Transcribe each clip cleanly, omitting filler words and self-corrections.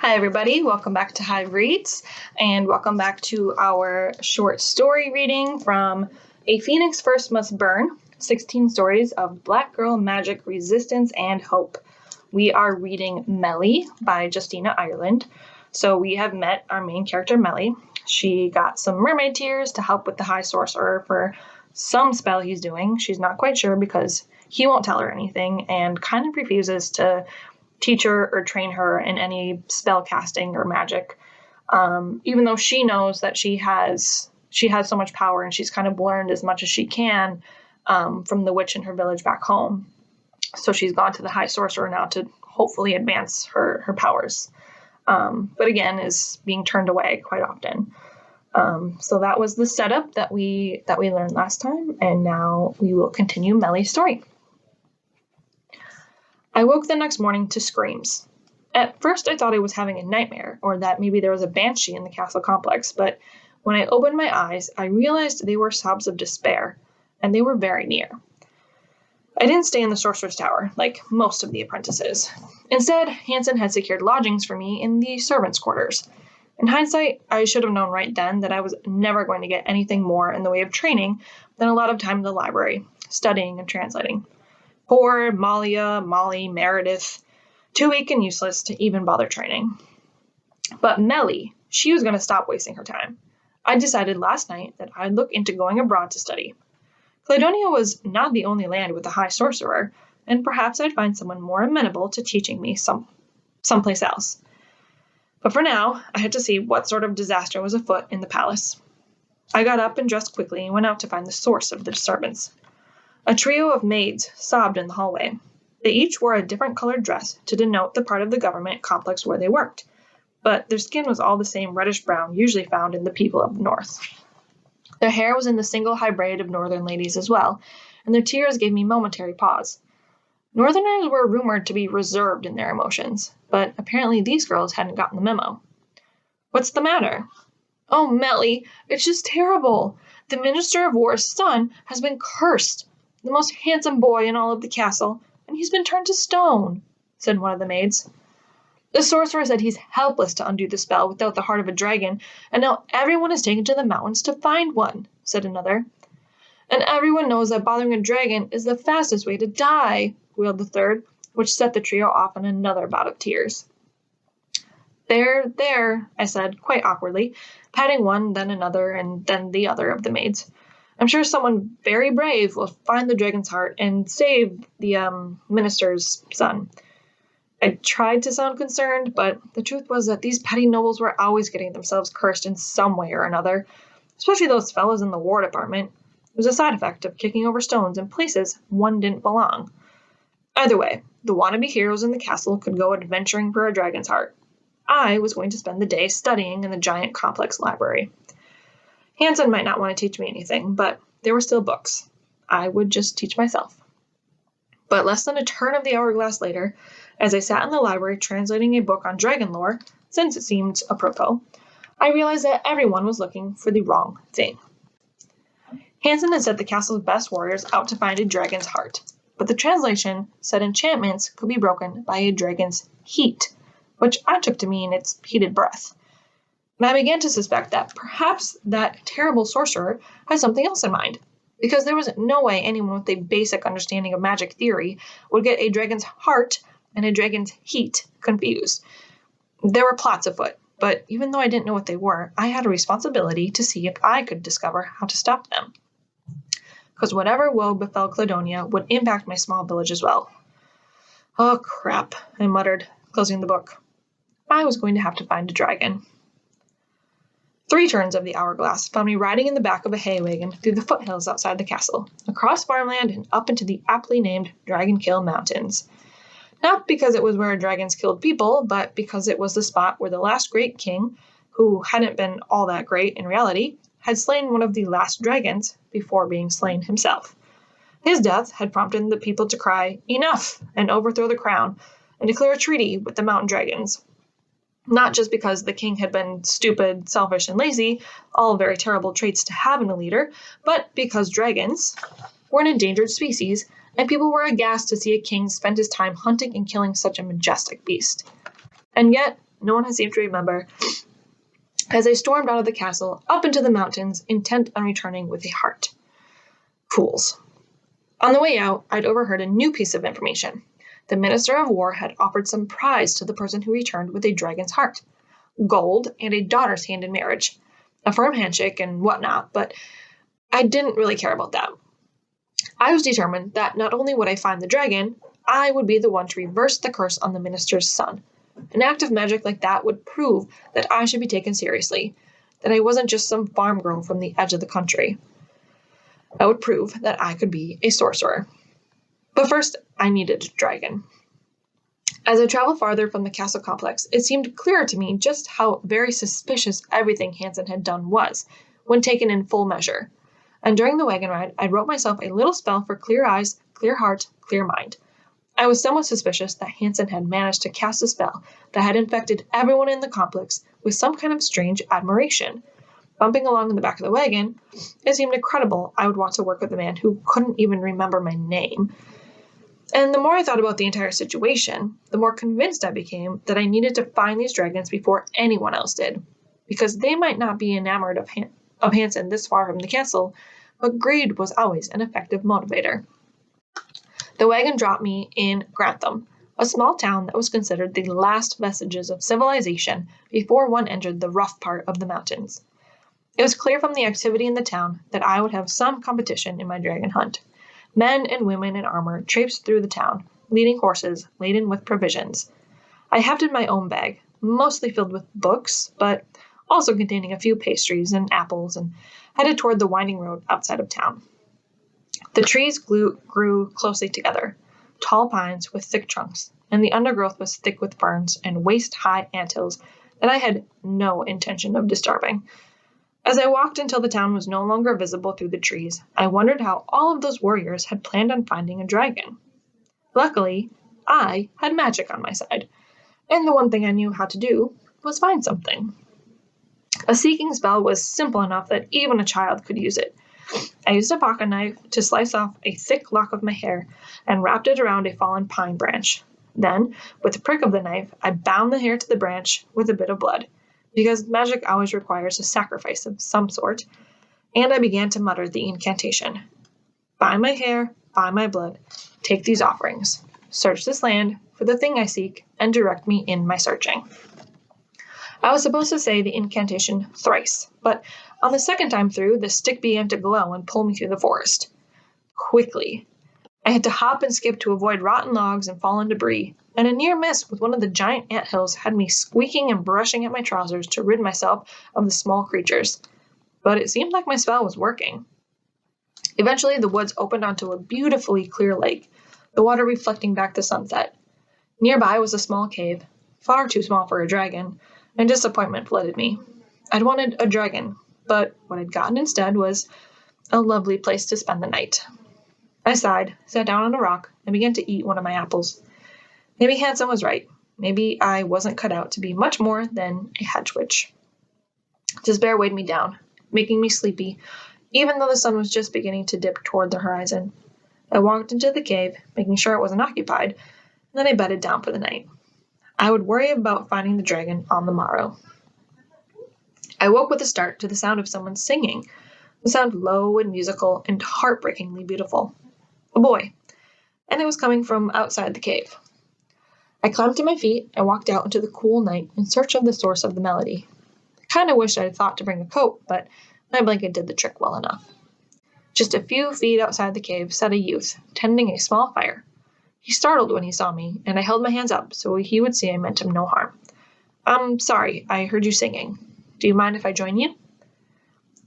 Hi everybody, welcome back to Hive Reads, and welcome back to our short story reading from A Phoenix First Must Burn, 16 Stories of Black Girl Magic, Resistance, and Hope. We are reading Melie by Justina Ireland. So we have met our main character, Melie. She got some mermaid tears to help with the High Sorcerer for some spell he's doing. She's not quite sure because he won't tell her anything and kind of refuses to teach her or train her in any spell casting or magic, even though she knows that she has so much power and she's kind of learned as much as she can from the witch in her village back home. So she's gone to the High Sorcerer now to hopefully advance her powers, but again is being turned away quite often. So that was the setup that we learned last time, and now we will continue Melie's story. I woke the next morning to screams. At first I thought I was having a nightmare, or that maybe there was a banshee in the castle complex, but when I opened my eyes, I realized they were sobs of despair, and they were very near. I didn't stay in the sorcerer's tower, like most of the apprentices. Instead, Hansen had secured lodgings for me in the servants' quarters. In hindsight, I should have known right then that I was never going to get anything more in the way of training than a lot of time in the library, studying and translating. Poor Molly, Meredith, too weak and useless to even bother training. But Melie, she was going to stop wasting her time. I decided last night that I'd look into going abroad to study. Cladonia was not the only land with a high sorcerer, and perhaps I'd find someone more amenable to teaching me someplace else. But for now, I had to see what sort of disaster was afoot in the palace. I got up and dressed quickly and went out to find the source of the disturbance. A trio of maids sobbed in the hallway. They each wore a different colored dress to denote the part of the government complex where they worked, but their skin was all the same reddish-brown usually found in the people of the north. Their hair was in the single high braid of northern ladies as well, and their tears gave me momentary pause. Northerners were rumored to be reserved in their emotions, but apparently these girls hadn't gotten the memo. "What's the matter?" "Oh, Melie, it's just terrible. The Minister of War's son has been cursed. The most handsome boy in all of the castle, and he's been turned to stone," said one of the maids. "The sorcerer said he's helpless to undo the spell without the heart of a dragon, and now everyone is taken to the mountains to find one," said another. "And everyone knows that bothering a dragon is the fastest way to die," wailed the third, which set the trio off on another bout of tears. There, I said, quite awkwardly, patting one, then another, and then the other of the maids. "I'm sure someone very brave will find the dragon's heart and save the minister's son." I tried to sound concerned, but the truth was that these petty nobles were always getting themselves cursed in some way or another, especially those fellows in the War Department. It was a side effect of kicking over stones in places one didn't belong. Either way, the wannabe heroes in the castle could go adventuring for a dragon's heart. I was going to spend the day studying in the giant complex library. Hansen might not want to teach me anything, but there were still books. I would just teach myself. But less than a turn of the hourglass later, as I sat in the library translating a book on dragon lore, since it seemed apropos, I realized that everyone was looking for the wrong thing. Hansen had sent the castle's best warriors out to find a dragon's heart, but the translation said enchantments could be broken by a dragon's heat, which I took to mean its heated breath. And I began to suspect that perhaps that terrible sorcerer had something else in mind, because there was no way anyone with a basic understanding of magic theory would get a dragon's heart and a dragon's heat confused. There were plots afoot, but even though I didn't know what they were, I had a responsibility to see if I could discover how to stop them. Because whatever woe befell Cladonia would impact my small village as well. "Oh, crap," I muttered, closing the book. I was going to have to find a dragon. 3 turns of the hourglass found me riding in the back of a hay wagon through the foothills outside the castle, across farmland and up into the aptly named Dragonkill Mountains. Not because it was where dragons killed people, but because it was the spot where the last great king, who hadn't been all that great in reality, had slain one of the last dragons before being slain himself. His death had prompted the people to cry, "Enough!" and overthrow the crown, and declare a treaty with the mountain dragons. Not just because the king had been stupid, selfish, and lazy, all very terrible traits to have in a leader, but because dragons were an endangered species, and people were aghast to see a king spend his time hunting and killing such a majestic beast. And yet, no one had seemed to remember, as I stormed out of the castle, up into the mountains, intent on returning with a heart. Fools. On the way out, I'd overheard a new piece of information. The Minister of War had offered some prize to the person who returned with a dragon's heart. Gold and a daughter's hand in marriage. A firm handshake and whatnot, but I didn't really care about that. I was determined that not only would I find the dragon, I would be the one to reverse the curse on the minister's son. An act of magic like that would prove that I should be taken seriously, that I wasn't just some farm girl from the edge of the country. I would prove that I could be a sorcerer. But first, I needed a dragon. As I traveled farther from the castle complex, it seemed clearer to me just how very suspicious everything Hansen had done was, when taken in full measure. And during the wagon ride, I wrote myself a little spell for clear eyes, clear heart, clear mind. I was somewhat suspicious that Hansen had managed to cast a spell that had infected everyone in the complex with some kind of strange admiration. Bumping along in the back of the wagon, it seemed incredible I would want to work with a man who couldn't even remember my name. And the more I thought about the entire situation, the more convinced I became that I needed to find these dragons before anyone else did, because they might not be enamored of Hansen this far from the castle, but greed was always an effective motivator. The wagon dropped me in Grantham, a small town that was considered the last vestiges of civilization before one entered the rough part of the mountains. It was clear from the activity in the town that I would have some competition in my dragon hunt. Men and women in armor traipsed through the town, leading horses laden with provisions. I hefted my own bag, mostly filled with books, but also containing a few pastries and apples, and headed toward the winding road outside of town. The trees grew closely together, tall pines with thick trunks, and the undergrowth was thick with ferns and waist-high anthills that I had no intention of disturbing. As I walked until the town was no longer visible through the trees, I wondered how all of those warriors had planned on finding a dragon. Luckily, I had magic on my side, and the one thing I knew how to do was find something. A seeking spell was simple enough that even a child could use it. I used a pocket knife to slice off a thick lock of my hair and wrapped it around a fallen pine branch. Then, with the prick of the knife, I bound the hair to the branch with a bit of blood, because magic always requires a sacrifice of some sort, and I began to mutter the incantation. Buy my hair, buy my blood, take these offerings. Search this land for the thing I seek, and direct me in my searching. I was supposed to say the incantation thrice, but on the second time through, the stick began to glow and pull me through the forest. Quickly. I had to hop and skip to avoid rotten logs and fallen debris, and a near miss with one of the giant anthills had me squeaking and brushing at my trousers to rid myself of the small creatures. But it seemed like my spell was working. Eventually, the woods opened onto a beautifully clear lake, the water reflecting back the sunset. Nearby was a small cave, far too small for a dragon, and disappointment flooded me. I'd wanted a dragon, but what I'd gotten instead was a lovely place to spend the night. I sighed, sat down on a rock, and began to eat one of my apples. Maybe Hansen was right. Maybe I wasn't cut out to be much more than a hedge witch. Despair weighed me down, making me sleepy, even though the sun was just beginning to dip toward the horizon. I walked into the cave, making sure it wasn't occupied, and then I bedded down for the night. I would worry about finding the dragon on the morrow. I woke with a start to the sound of someone singing, the sound low and musical and heartbreakingly beautiful. A boy, and it was coming from outside the cave. I climbed to my feet and walked out into the cool night in search of the source of the melody. I kind of wished I had thought to bring a coat, but my blanket did the trick well enough. Just a few feet outside the cave sat a youth, tending a small fire. He startled when he saw me, and I held my hands up so he would see I meant him no harm. "I'm sorry, I heard you singing. Do you mind if I join you?"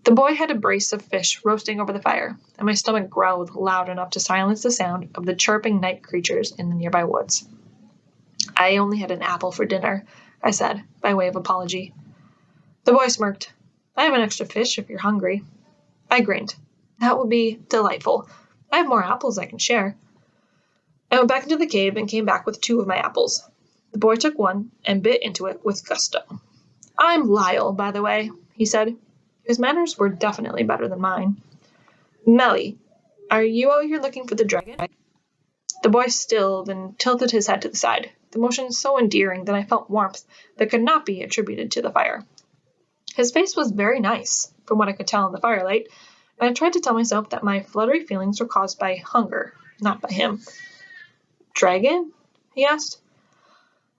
The boy had a brace of fish roasting over the fire, and my stomach growled loud enough to silence the sound of the chirping night creatures in the nearby woods. "I only had an apple for dinner," I said, by way of apology. The boy smirked. "I have an extra fish if you're hungry." I grinned. "That would be delightful. I have more apples I can share." I went back into the cave and came back with 2 of my apples. The boy took one and bit into it with gusto. "I'm Lyle, by the way," he said. His manners were definitely better than mine. "Melie, are you out here looking for the dragon?" The boy stilled and tilted his head to the side, the motion so endearing that I felt warmth that could not be attributed to the fire. His face was very nice, from what I could tell in the firelight, and I tried to tell myself that my fluttery feelings were caused by hunger, not by him. "Dragon?" he asked.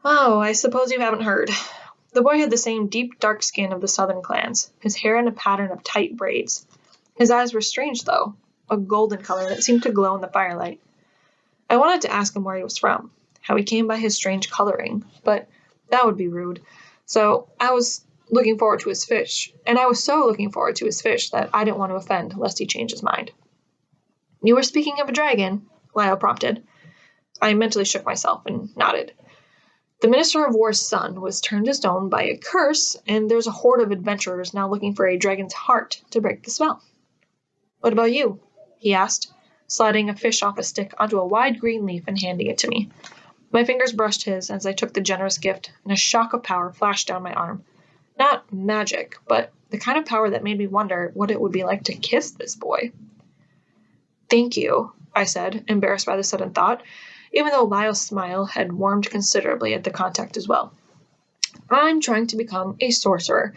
"Oh, I suppose you haven't heard." The boy had the same deep, dark skin of the southern clans, his hair in a pattern of tight braids. His eyes were strange, though, a golden color that seemed to glow in the firelight. I wanted to ask him where he was from, how he came by his strange coloring, but that would be rude. So I was looking forward to his fish, and I was so looking forward to his fish that I didn't want to offend lest he change his mind. "You were speaking of a dragon?" Lyle prompted. I mentally shook myself and nodded. "The Minister of War's son was turned to stone by a curse, and there's a horde of adventurers now looking for a dragon's heart to break the spell." "What about you?" he asked, sliding a fish off a stick onto a wide green leaf and handing it to me. My fingers brushed his as I took the generous gift, and a shock of power flashed down my arm. Not magic, but the kind of power that made me wonder what it would be like to kiss this boy. "Thank you," I said, embarrassed by the sudden thought, even though Lyle's smile had warmed considerably at the contact as well. "I'm trying to become a sorcerer.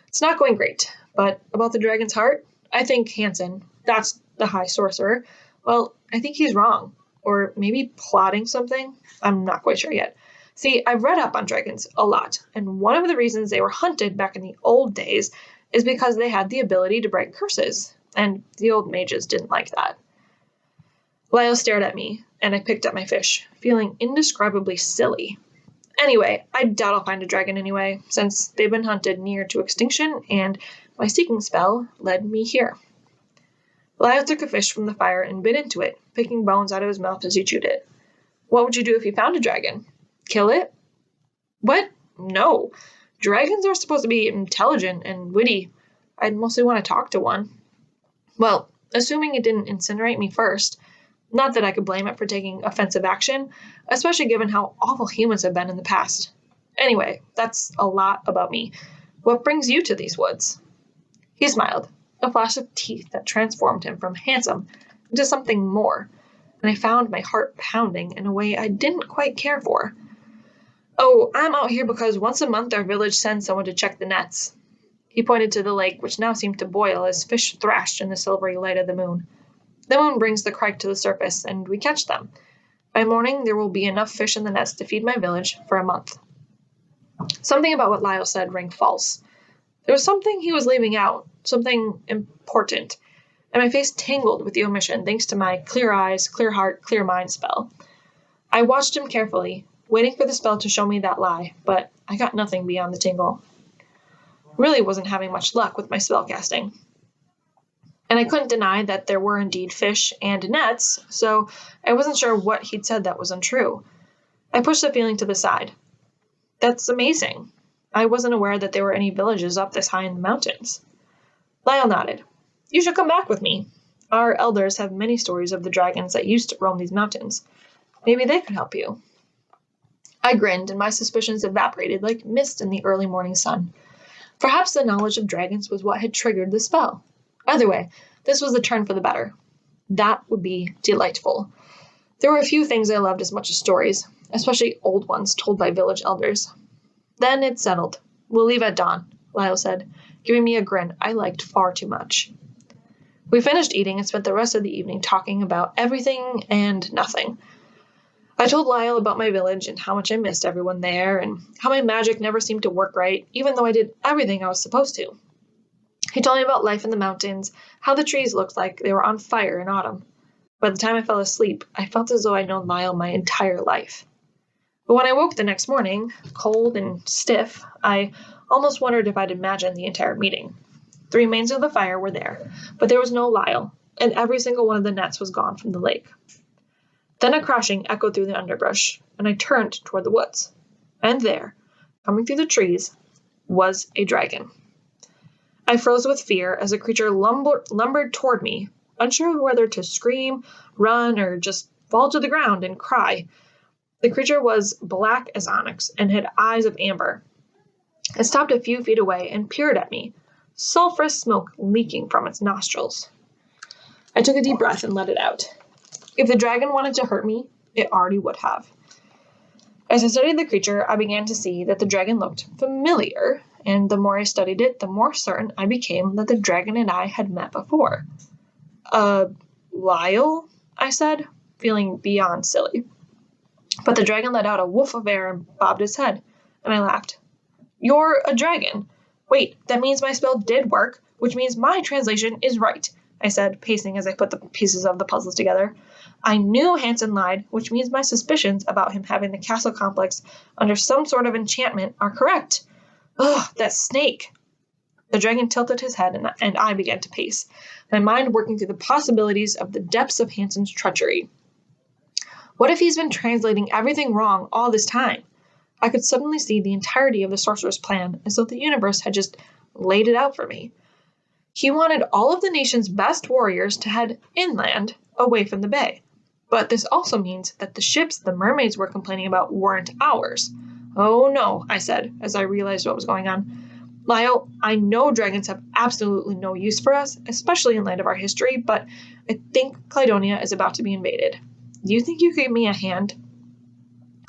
It's not going great, but about the dragon's heart, I think Hansen, that's the high sorcerer, well, I think he's wrong. Or maybe plotting something? I'm not quite sure yet. See, I've read up on dragons a lot, and one of the reasons they were hunted back in the old days is because they had the ability to break curses, and the old mages didn't like that." Lyle stared at me, and I picked up my fish, feeling indescribably silly. Anyway, I doubt I'll find a dragon anyway, since they've been hunted near to extinction, and my seeking spell led me here. Lyle took a fish from the fire and bit into it, picking bones out of his mouth as he chewed it. "What would you do if you found a dragon? Kill it?" "What? No. Dragons are supposed to be intelligent and witty. I'd mostly want to talk to one." "Well, assuming it didn't incinerate me first. Not that I could blame it for taking offensive action, especially given how awful humans have been in the past. Anyway, that's a lot about me. What brings you to these woods?" He smiled, a flash of teeth that transformed him from handsome into something more, and I found my heart pounding in a way I didn't quite care for. "Oh, I'm out here because once a month our village sends someone to check the nets." He pointed to the lake, which now seemed to boil as fish thrashed in the silvery light of the moon. "The moon brings the crike to the surface, and we catch them. By morning, there will be enough fish in the nets to feed my village for a month." Something about what Lyle said rang false. There was something he was leaving out, something important, and my face tingled with the omission thanks to my clear eyes, clear heart, clear mind spell. I watched him carefully, waiting for the spell to show me that lie, but I got nothing beyond the tingle. Really wasn't having much luck with my spellcasting. And I couldn't deny that there were indeed fish and nets, so I wasn't sure what he'd said that was untrue. I pushed the feeling to the side. "That's amazing. I wasn't aware that there were any villages up this high in the mountains." Lyle nodded. "You should come back with me. Our elders have many stories of the dragons that used to roam these mountains. Maybe they could help you." I grinned, and my suspicions evaporated like mist in the early morning sun. Perhaps the knowledge of dragons was what had triggered the spell. Either way, this was a turn for the better. That would be delightful. There were a few things I loved as much as stories, especially old ones told by village elders. "Then it's settled. We'll leave at dawn," Lyle said, giving me a grin I liked far too much. We finished eating and spent the rest of the evening talking about everything and nothing. I told Lyle about my village and how much I missed everyone there, and how my magic never seemed to work right, even though I did everything I was supposed to. He told me about life in the mountains, how the trees looked like they were on fire in autumn. By the time I fell asleep, I felt as though I'd known Lyle my entire life. But when I woke the next morning, cold and stiff, I almost wondered if I'd imagined the entire meeting. The remains of the fire were there, but there was no Lyle, and every single one of the nets was gone from the lake. Then a crashing echoed through the underbrush, and I turned toward the woods. And there, coming through the trees, was a dragon. I froze with fear as a creature lumbered toward me, unsure whether to scream, run, or just fall to the ground and cry. The creature was black as onyx and had eyes of amber. It stopped a few feet away and peered at me, sulphurous smoke leaking from its nostrils. I took a deep breath and let it out. If the dragon wanted to hurt me, it already would have. As I studied the creature, I began to see that the dragon looked familiar, and the more I studied it, the more certain I became that the dragon and I had met before. Lyle? I said, feeling beyond silly. But the dragon let out a woof of air and bobbed his head, and I laughed. You're a dragon. Wait, that means my spell did work, which means my translation is right, I said, pacing as I put the pieces of the puzzles together. I knew Hansen lied, which means my suspicions about him having the castle complex under some sort of enchantment are correct. Ugh, that snake. The dragon tilted his head, and I began to pace, my mind working through the possibilities of the depths of Hansen's treachery. What if he's been translating everything wrong all this time? I could suddenly see the entirety of the sorcerer's plan, as though the universe had just laid it out for me. He wanted all of the nation's best warriors to head inland, away from the bay. But this also means that the ships the mermaids were complaining about weren't ours. Oh no, I said, as I realized what was going on. Lyle, I know dragons have absolutely no use for us, especially in light of our history, but I think Cladonia is about to be invaded. Do you think you could give me a hand?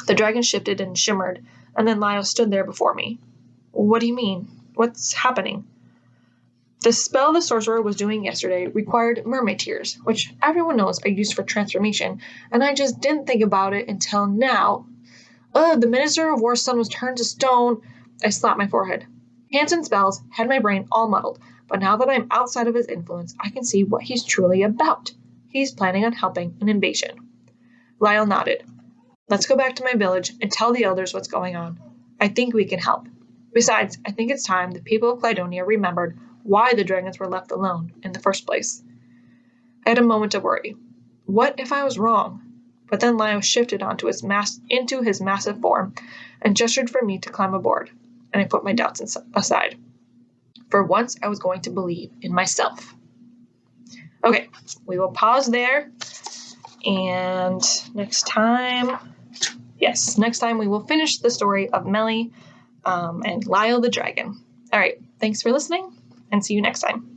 The dragon shifted and shimmered, and then Lyle stood there before me. What do you mean? What's happening? The spell the sorcerer was doing yesterday required mermaid tears, which everyone knows are used for transformation, and I just didn't think about it until now. The Minister of War's son was turned to stone. I slapped my forehead. Hansen's spells had my brain all muddled, but now that I'm outside of his influence, I can see what he's truly about. He's planning on helping an invasion. Lyle nodded. Let's go back to my village and tell the elders what's going on. I think we can help. Besides, I think it's time the people of Cladonia remembered why the dragons were left alone in the first place. I had a moment of worry. What if I was wrong? But then Lyle shifted into his massive form and gestured for me to climb aboard, and I put my doubts aside. For once, I was going to believe in myself. Okay, we will pause there, and next time we will finish the story of Melie and Lyle the dragon. All right, thanks for listening, and see you next time.